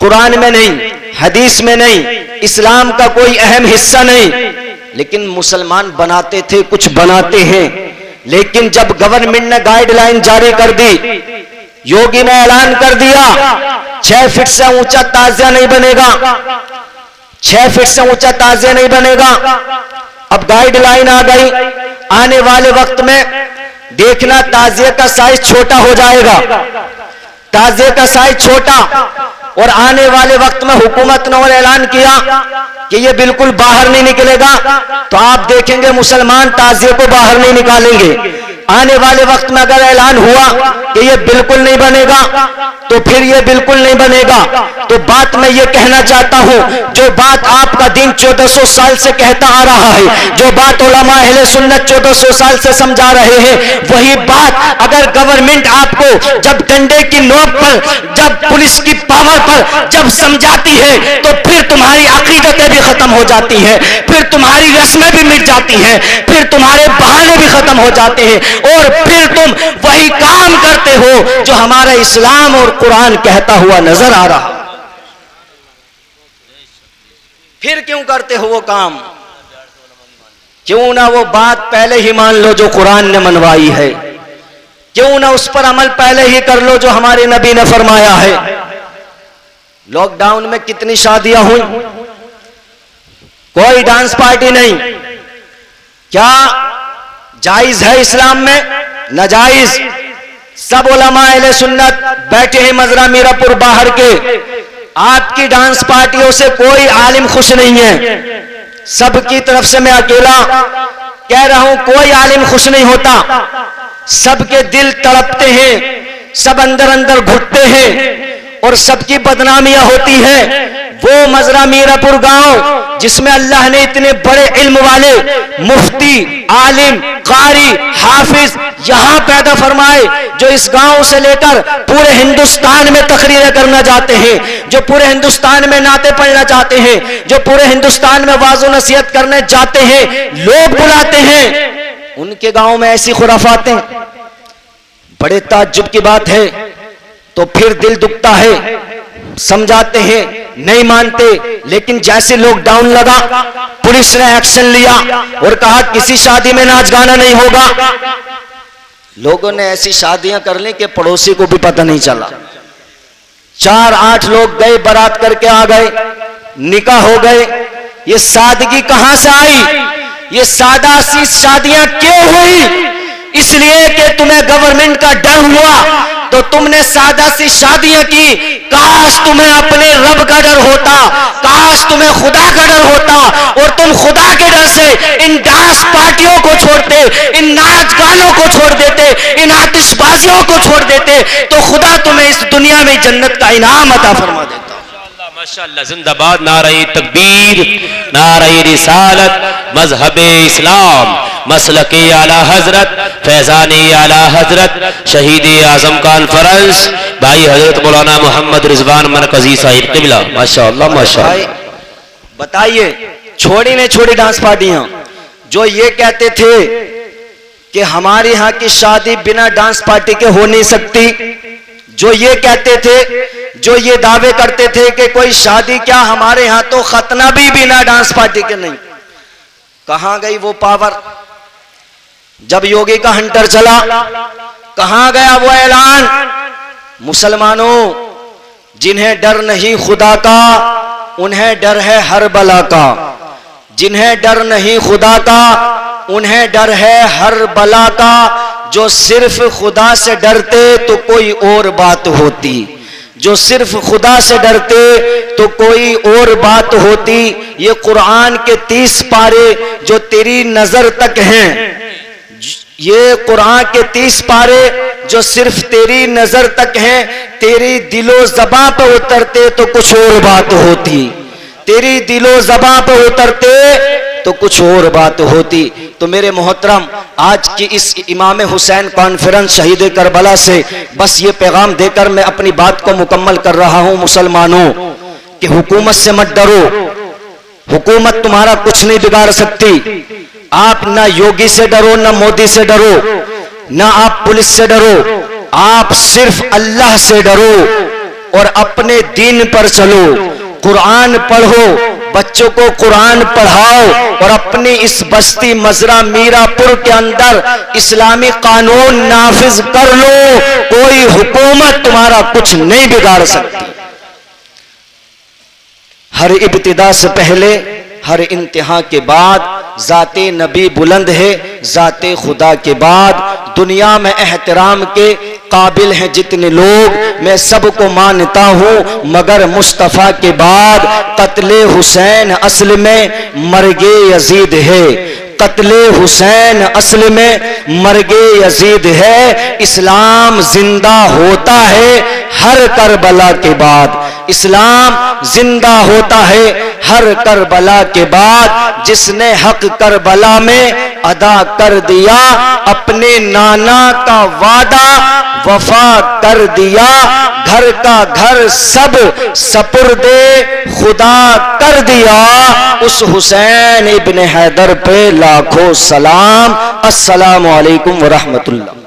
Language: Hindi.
कुरान में नहीं, हदीस में नहीं, इस्लाम का कोई अहम हिस्सा नहीं, लेकिन मुसलमान बनाते थे, कुछ बनाते हैं। लेकिन जब गवर्नमेंट ने गाइडलाइन जारी कर दी, योगी ने ऐलान कर दिया 6 फीट से ऊंचा ताजिया नहीं बनेगा, 6 फीट से ऊंचा ताजिया नहीं बनेगा। अब गाइडलाइन आ गई, आने वाले वक्त में देखना ताजिए का साइज छोटा हो जाएगा, ताजिए का साइज छोटा। और आने वाले वक्त में हुकूमत ने और ऐलान किया कि ये बिल्कुल बाहर नहीं निकलेगा, तो आप देखेंगे मुसलमान ताजिए को बाहर नहीं निकालेंगे। आने वाले वक्त में अगर ऐलान हुआ कि ये बिल्कुल नहीं बनेगा, तो फिर ये बिल्कुल नहीं बनेगा। तो बात मैं ये कहना चाहता हूं, जो बात आपका दिन 1400 साल से कहता आ रहा है, जो बात उलमा अहले सुन्नत 1400 साल से समझा रहे हैं, वही बात अगर गवर्नमेंट आपको जब डंडे की नोक पर, जब पुलिस की पावर पर जब समझाती है, तो फिर तुम्हारी अकीदतें भी खत्म हो जाती हैं, फिर तुम्हारी रस्में भी मिट जाती हैं, फिर तुम्हारे बहाने भी खत्म हो जाते हैं, और फिर तुम वही काम करते हो जो हमारा इस्लाम और कुरान कहता हुआ नजर आ रहा। फिर क्यों करते हो वो काम? क्यों ना वो बात पहले ही मान लो जो कुरान ने मनवाई है, क्यों ना उस पर अमल पहले ही कर लो जो हमारे नबी ने फरमाया है। लॉकडाउन में कितनी शादियां हुई, कोई डांस पार्टी नहीं। क्या जायज है इस्लाम में? नाजायज। सब उलमा अहले सुन्नत बैठे हैं मजरा मीरापुर बाहर के, आपकी डांस पार्टियों से कोई आलिम खुश नहीं है। सबकी तरफ से मैं अकेला कह रहा हूं, कोई आलिम खुश नहीं होता। सबके दिल तड़पते हैं, सब अंदर अंदर घुटते हैं और सबकी बदनामियां होती हैं। वो मजरा मीरापुर गांव जिसमें अल्लाह ने इतने बड़े इल्म वाले मुफ्ती, आलिम, कारी, हाफिज यहां पैदा फरमाए, जो इस गांव से लेकर पूरे हिंदुस्तान में तकरीरें करना चाहते हैं, जो पूरे हिंदुस्तान में नाते पढ़ना चाहते हैं, जो पूरे हिंदुस्तान में वाज़ो नसीहत करने जाते हैं, लोग बुलाते हैं, उनके गांव में ऐसी खुराफातें। बड़े ताज्जुब की बात है। तो फिर दिल दुखता है, समझाते हैं, नहीं मानते। लेकिन जैसे लॉकडाउन लगा, पुलिस ने एक्शन लिया और कहा किसी शादी में नाच गाना नहीं होगा। लोगों ने ऐसी शादियां कर ली कि पड़ोसी को भी पता नहीं चला। 4-8 लोग गए, बारात करके आ गए, निकाह हो गए। ये सादगी कहां से आई? ये सादा सी शादियां क्यों हुई? इसलिए कि तुम्हें गवर्नमेंट का डर हुआ तो तुमने सादा सी शादियां की। काश तुम्हें अपने रब का डर होता, काश तुम्हें खुदा का डर होता और तुम खुदा के डर से इन डांस पार्टियों को छोड़ते, इन नाच गानों को छोड़ देते, इन आतिशबाजियों को छोड़ देते, तो खुदा तुम्हें इस दुनिया में जन्नत का इनाम अता फरमा देता। माशाअल्लाह, जिंदाबाद, नारे तकबीर, नारे रिसालत, मजहब इस्लाम, मसलके आला हजरत, फैजाने आला हजरत, शहीद आजम कॉन्फ्रेंस भाई हजरत मौलाना मोहम्मद रिजवान मरकजी साहिब किबला। माशाअल्लाह माशाअल्लाह। बताइए, छोड़ी ने छोड़ी डांस पार्टियां जो ये कहते थे कि हमारे यहाँ की शादी बिना डांस पार्टी के हो नहीं सकती, जो ये कहते थे, जो ये दावे करते थे कि कोई शादी क्या, हमारे यहां तो खतना भी बिना डांस पार्टी के नहीं। कहां गई वो पावर? जब योगी का हंटर चला, कहां गया वो ऐलान? मुसलमानों, जिन्हें डर नहीं खुदा का, उन्हें डर है हर बला का। जिन्हें डर नहीं खुदा का, उन्हें डर है हर बला का। जो सिर्फ खुदा से डरते तो कोई और बात होती, जो सिर्फ खुदा से डरते तो कोई और बात होती। ये कुरान के 30 पारे जो तेरी नजर तक हैं, ये कुरान के 30 पारे जो सिर्फ तेरी नजर तक हैं, तेरी दिलो ज़बां पे उतरते तो कुछ और बात होती, तेरी दिलो ज़बां पे उतरते तो कुछ और बात होती। तो मेरे मोहतरम, आज की इस इमाम हुसैन कॉन्फ्रेंस शहीद करबला से बस ये पैगाम देकर मैं अपनी बात को मुकम्मल कर रहा हूं। मुसलमानों, कि हुकूमत से मत डरो, हुकूमत तुम्हारा कुछ नहीं बिगाड़ सकती। आप ना योगी से डरो, ना मोदी से डरो, ना आप पुलिस से डरो, आप सिर्फ अल्लाह से डरो और अपने दीन पर चलो, कुरान पढ़ो, बच्चों को कुरान पढ़ाओ और अपनी इस बस्ती मजरा मीरापुर के अंदर इस्लामी कानून नाफिज कर लो। कोई हुकूमत तुम्हारा कुछ नहीं बिगाड़ सकती। हर इब्तिदा से पहले, हर इंतहा के बाद जाते नबी बुलंद है, जाते खुदा के बाद दुनिया में एहतराम के काबिल हैं जितने लोग, मैं सबको मानता हूँ, मगर मुस्तफ़ा के बाद कत्ले हुसैन असल में मर्गे यजीद है। कत्ले हुसैन असल में मर्गे यजीद है। इस्लाम जिंदा होता है हर करबला के बाद। इस्लाम जिंदा होता है हर करबला के बाद। जिसने हक करबला में अदा कर दिया, अपने नाना का वादा वफा कर दिया। घर का घर सब सपुर्दे खुदा कर दिया। उस हुसैन इब्ने हैदर पे लाखों सलाम। अस्सलामु अलैकुम व रहमतुल्लाह।